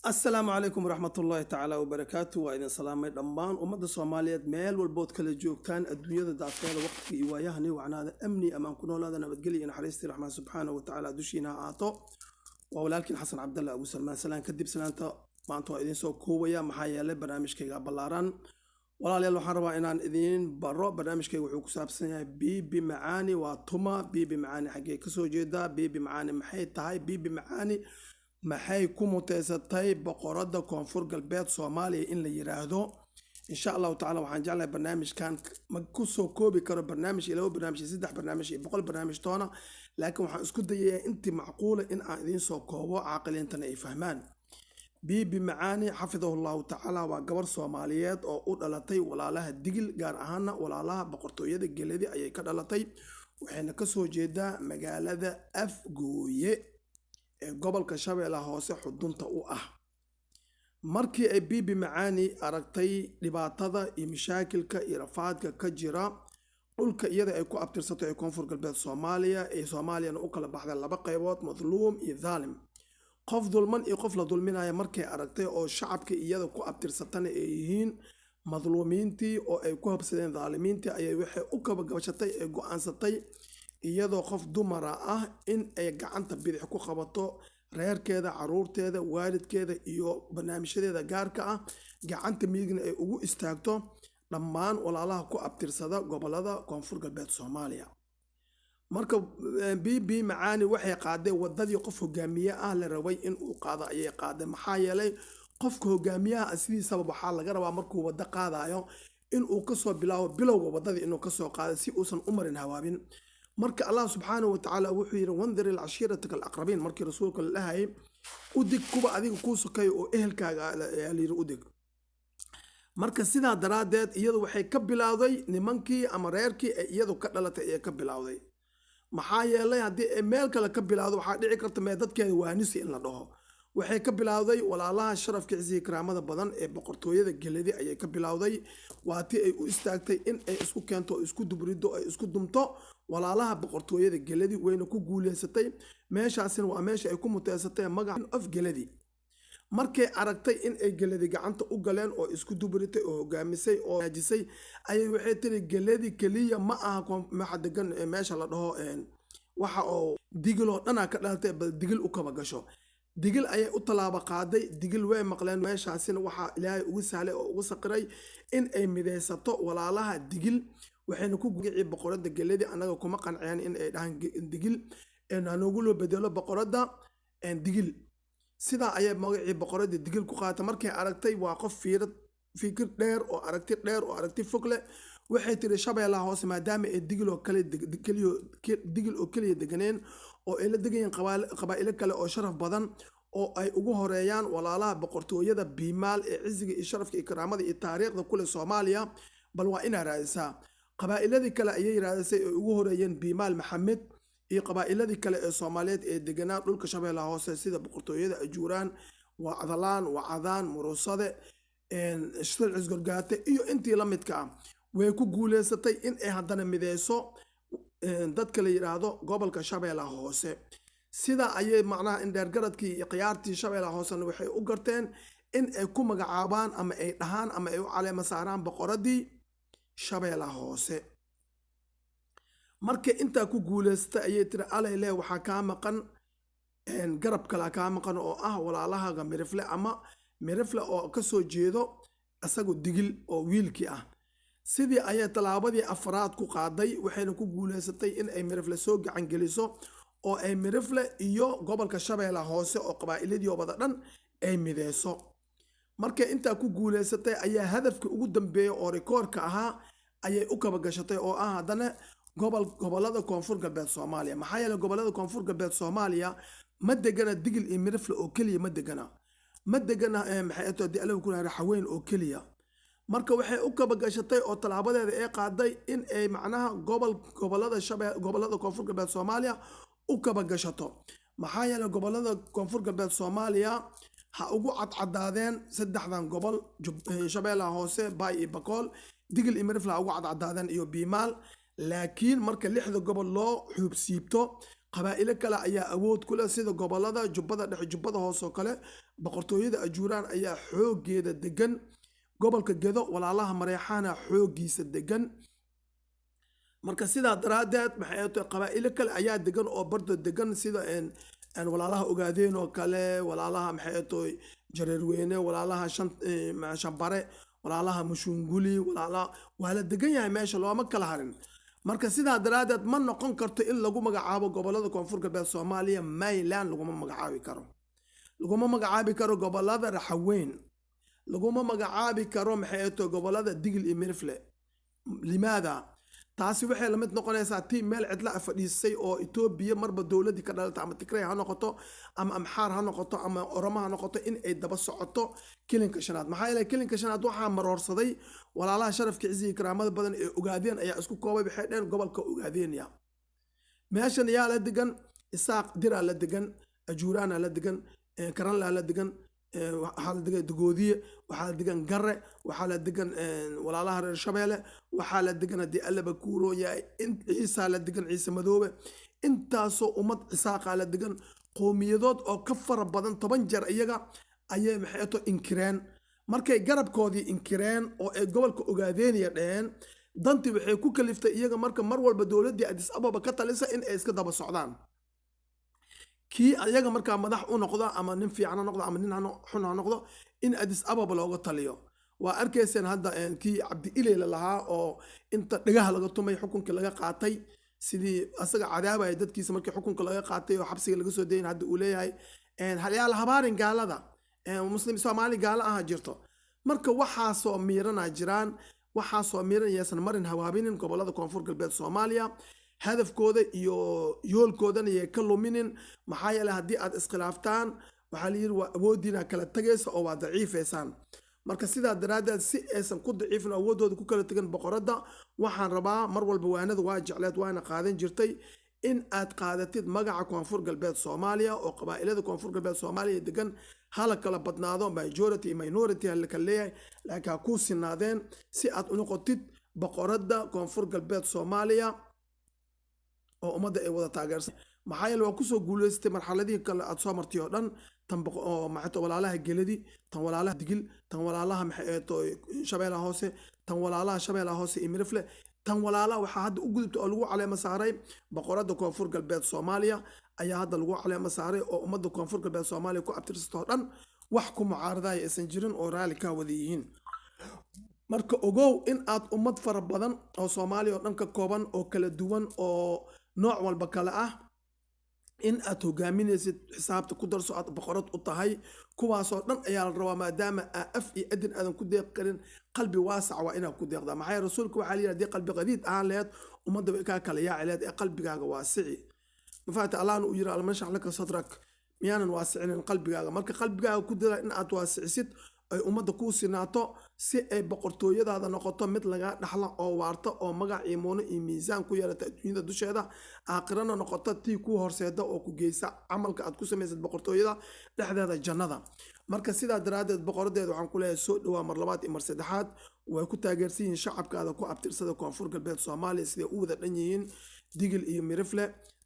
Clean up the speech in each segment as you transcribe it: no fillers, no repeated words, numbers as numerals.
السلام عليكم ورحمة الله تعالى وبركاته وإذن سلامي دمان أمد الصوماليات ميل والبوت كلا جوجتان الدنيا دافعة وقت إيوايهني وعنا هذا أمني أمان كنا هذا نبتقلي إن حريستي رحمن سبحانه وتعالى دوشينا عاطو ولكن حسن عبد الله أبو سلمان سلام كدب سلامته ما أنتوا إذن سو كويا محايا لبرنامج كيغا بلاران ولا ليلو حربا إنان إذن برو برنامج كيغا وحوكو سابسنيا بي معاني وطما بي معاني حقي كسو جيدا بي معاني محيط هاي بي معاني maxay ku muteysatay boqorada koonfur galbeed Soomaaliya in la yiraahdo insha Allah taala waxaan jeclahay barnaamijkan ma ku soo koobi karo barnaamij ilaa barnaamij saddex barnaamij iyo boqol barnaamij toona laakiin waxaan isku dayayaa intii macquul in aan idin soo koobo aqalintana ay fahmaan bibi macaani xafidahullahu taala waa gabar Soomaaliyeed oo u dhalatay walaalaha digil gaar ahaan walaalaha boqortooyada Galadi ayay ka dhalatay waxayna ka soo jeedaa magaalada Afgooye gobolka Shabeellaha Hoose xudunta u ah markii ay bibi macaani aragtay dhibaatada iyo mashaakilka iyo rafaadka ka jira dhulka iyada ay ku abtirsatay koonfur galbeed Soomaaliya ee Soomaaliyana u kala baxday laba qaybood madluum iyo zaalim qof dulman iyo qof la dulminayo markay aragtay oo shacabka iyada ku abtirsatana ay yihiin madluumiintii oo ay ku habsadeen zaalimiintii ayay waxay u kaba gabashatay ee go'aansatay iyadoo qof dumara ah in ay gacanta bidix ku qabato reerkeeda caruurteeda waalidkeeda iyo barnaamijyadeeda gaarka ah gacanta midigna ay ugu istaagto dhammaan walaalaha ku abtirsada gobolada koonfur galbeed Soomaaliya marka bibi macaani waxay qaaday wadadii qof hogaamiye ah la rabay in uu qaado ayay qaaday maxaa yeelay qofka hogaamiyaha asli sabab waxa laga rabaa markuu wada qaadayo in uu ka soo bilaabo bilowga wadada inuu ka soo qaado si uusan u marin hawaabin marka Allah subhanahu wa ta'ala wuxuu yiri wandir al ashiratak al aqrabin markii rasuulka ilaahay u dig kuba adiga ku sokay oo ehelkaaga yiri u dig marka sidaa daraadeed iyadu waxay ka bilowday nimankii ama reerkii ay iyadu ka dhalatay ee ka bilowday maxaa yeelay hadii meel kale ka bilowdo waxa dhici karta mee dadkeeda waanisi in la dhaho waxay ka bilowday walaalaha sharafka ciise karaamada badan ee boqortooyada Galadi ayay ka bilowday waatii ay u istaagtay in ay isku keento isku dubrido ay isku dumto walaalaha boqortooyada Galadi wayna ku guuleysatay meeshaasina waa meesha ay ku muteysatay magac of Galadi markay aragtay in ay Galadi gacanta u galeen oo isku dubritay oo hogaamisay oo hajisay ayay waxay tiri Galadi kaliya ma aha maxadagan meesha la dhaho waxa oo digil oo dhana ka dhaltay bal digil u kaba gasho digil ayay u talaaba qaaday digil way maqleen meeshaasina waxa Ilaahay ugu sahlay oo ugu saqiray in ay mideysato walaalaha digil waxayna ku gugicii boqorada Galadi anaga kuma qanceen in ay dhahan digil anagu loo bedelo boqorada digil sida ayay magacii boqorada digil ku qaatay markay aragtay waa qof fikir dheer oo aragti fog leh waxay tiri Shabeellaha Hoose maadaama ay digil oo kaliya deganeen oo ay la degayeen qabaa'ilo kale oo sharaf badan oo ay ugu horeeyaan walaalaha boqortooyada biimaal ee ciziga iyo sharafka iyo karaamada iyo taariikhda kule Soomaaliya bal waa ina raadisaa qabaa'iladii kale ayay raadisay oo ugu horeeyeen biimaal maxamed iyo qabaa'iladii kale ee Soomaaliyeed ee deganaa dhulka Shabeellaha Hoose sida boqortooyada ajuuraan waa cadalaan waa cadaan murusade shil cisgorgaate iyo intii la midka ah way ku guuleysatay in ay haddana mideyso dadka la yiraahdo gobolka Shabeellaha Hoose sida ayay macnaha in dheergaradkii iyo qiyaartii Shabeellaha Hoose waxay u garteen in ay ku magacaabaan ama ay dhahaan ama ay u caleema saaraan boqoradii Shabeellaha Hoose markay inta ku guuleystay ayay tiri Aleyle waxa ka maqan garab kala ka maqan oo ah walaalaha Mirifle ama Mirifle oo ka soo jeedo asagu digil oo wiilkii ah sidii ayay talaabadii afraad ku qaaday waxayna ku guuleysatay in ay Mirifle soo gacan geliso oo ay Mirifle iyo gobolka Shabeellaha Hoose oo qabaa'iladii oo badan ay mideyso markay inta ku guuleysatay ayaa hadafka ugu dambeeyay oo rikoorka ahaa ayay u kaba gashatay oo ah hadana gobolada koonfur galbeed Soomaaliya maxaa yeelay gobolada koonfur galbeed Soomaaliya ma degana digil iyo Mirifle oo kaliya ma degana maxay tahay Alla ku raara xaween oo kaliya marka waxay u kaba gashatay oo talaabadeeda ay qaaday in ay macnaha gobolada koonfur galbeed Soomaaliya u kaba gashato maxaa yeelay gobolada koonfur galbeed Soomaaliya ha ugu cadcadaadeen saddexdan gobol Shabeellaha Hoose Baay iyo Bakool digil iyo Mirifle ugu cadcadaadeen iyo biimaal laakiin marka lixda gobol loo xubsiibto qabaa'ilo kale ayaa awood ku leh sida gobolada jubbada dhexe jubbada hoose oo kale boqortooyada ajuuraan ayaa xoogeeda degan gobolka gedo walaalaha mareexaana xoogiisa degan marka sidaa daraadeed maxay tahay qabaa'ilo kale ayaa degan oo bardo degan sida walaalaha ogaadeen oo kale walaalaha maxay tahay jareerweyne walaalaha shanbare walaalaha mushunguli walaalaha waa la degan yahay meesha looma kala harin marka sidaa daraadeed ma noqon karto in lagu magacaabo gobolada koonfur galbeed Soomaaliya Mayland laguma magacaabi karo gobolada Raxaweyn laguma magacaabi karo maxay tahay gobolada Digil iyo Mirifle limaada taasi waxay la mid noqonaysaa tii meel cidla fadhiisay oo Itoobiya marba dawladii ka dhalatay ama Tigray ha noqoto ama Amxaar ha noqoto ama Oromo ha noqoto in ay daba socoto kilinka shanaad maxaa yeelay kilinka shanaad waxaa maroorsaday walaalaha sharafka ciisiga karaamada badan ee ogaadeen ayaa isku koobay waxay dheen gobolka ogaadeenaya meeshan ayaa la degan Isaaq Dira la degan Ajuuraana la degan Karanla la degan waxaa la degan Dagoodiye waxaa la degan Garre waxaa la degan walaalaha reer Shabeelle waxaa la degan hadii Allaba Kuuro yahay Ciisa la degan Ciise Madoobe intaasoo ummad Isaaqa la degan qowmiyadood oo ka fara badan 10 jeer iyaga ayay maxay to inkireen markay garabkoodii inkireen oo ay gobolka ogaadeenaya dheen dantii waxay ku kaliftay iyaga marka mar walba dawladii Addis Ababa ka talisa in ay iska daba socdaan kii ayaga markaa madax u noqdo ama nin fiican noqdo ama nin xun noqdo in Addis Ababa looga taliyo waa arkayseen hadda kii Cabdi Ilay lahaa oo inta dhagaha laga tumay xukunka laga qaatay sidii asaga cadaabay dadkiisa markii xukunka laga qaatay oo xabsiga laga soo deeyay hadda uu leeyahay halyaal habaarin gaalada muslim Soomaali gaala ah jirto marka waxaa soo miirana jiraan waxaa soo miiranaysan marin hawaabinin gobolada koonfur galbeed Soomaaliya hadafkooda iyo yoolkoodana ay ka luminin maxaa yeelay hadii aad iskhilaaftaan waxa la yiri waa awoodina kala tagaysa oo waa daciifaysan marka sidaa daraadeed si aysan ku daciifin awoodooda ku kala tagan boqorada waxaan rabaa mar walba waanada waa jecleed waana qaadan jirtay in aad qaadatid magaca koonfur galbeed Soomaaliya oo qabaa'ilada koonfur galbeed Soomaaliya degan hala kala badnaado majority minority hala kala leeyahay laakiin ku sinaadeen si aad u noqotid boqorada koonfur galbeed Soomaaliya oo umada ay wada taageersan maxaa yeelay waa ku soo guuleystay marxaladii kale aad soo martay oo dhan tan oo maxay walaalaha geladi tan walaalaha digil tan walaalaha maxay shabeelaha hoose tan walaalaha shabeelaha hoose iyo Mirifle tan walaalaha waxa hadda u gudubtay oo lagu caleema saaray boqorada koonfur galbeed Soomaaliya ayaa hadda lagu caleema saaray oo umada koonfur galbeed Soomaaliya ku abtirsato dhan wax ku mucaaradaay aysan jirin oo raali ka wada yihiin marka ogow in aad ummad fara badan oo Soomaaliya oo dhan ka kooban oo kala duwan oo nooc walba kala ah in aad hogaaminaysid xisaabta ku darso aad boqorad u tahay kuwaas oo dhan ayaa la rabaa maadaama af iyo adin aadan ku deeq karin qalbi waasac waa inaad ku deeqdaa maxay rasuulku waxa yiraahday qalbi qadiid aan leed ummadda way ka kala yaacileed ee qalbigaaga waasici mafaata allah uu yiraahdo almashah laka sadrak miyaanan waasicin qalbigaaga marka qalbigaaga ku dira in aad waasicisid ay ummadda ku sinaato si ay boqortooyadaada noqoto mid laga dhaxla oo waarta oo magac iyo moono iyo miisaan ku yeelata adduunyada dusheeda aakhirana noqoto tii ku horseeda oo ku geysa camalka aad ku sameysad boqortooyada dhexdeeda jannada marka sidaa daraadeed boqoradeeda waxaan ku leeyahay soo dhawaa mar labaad iyo mar saddexaad way ku taageersan yihiin shacabkaada ku abtirsada koonfur galbeed Soomaaliya sidii u wada dhan yihiin Digil iyo Mirifle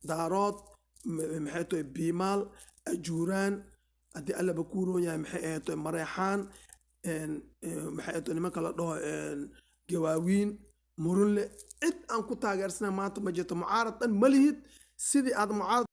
Daarood maxay tahay Biimaal Ajuuraan hadii Allaba Kuuro yahay maxay tahay Mareexaan maxay tahay nimanka la dhaho Gawaawiin Murule cid aan ku taageersana maanta ma jirto mucaarad dhan ma lihid sidii aad mucaarad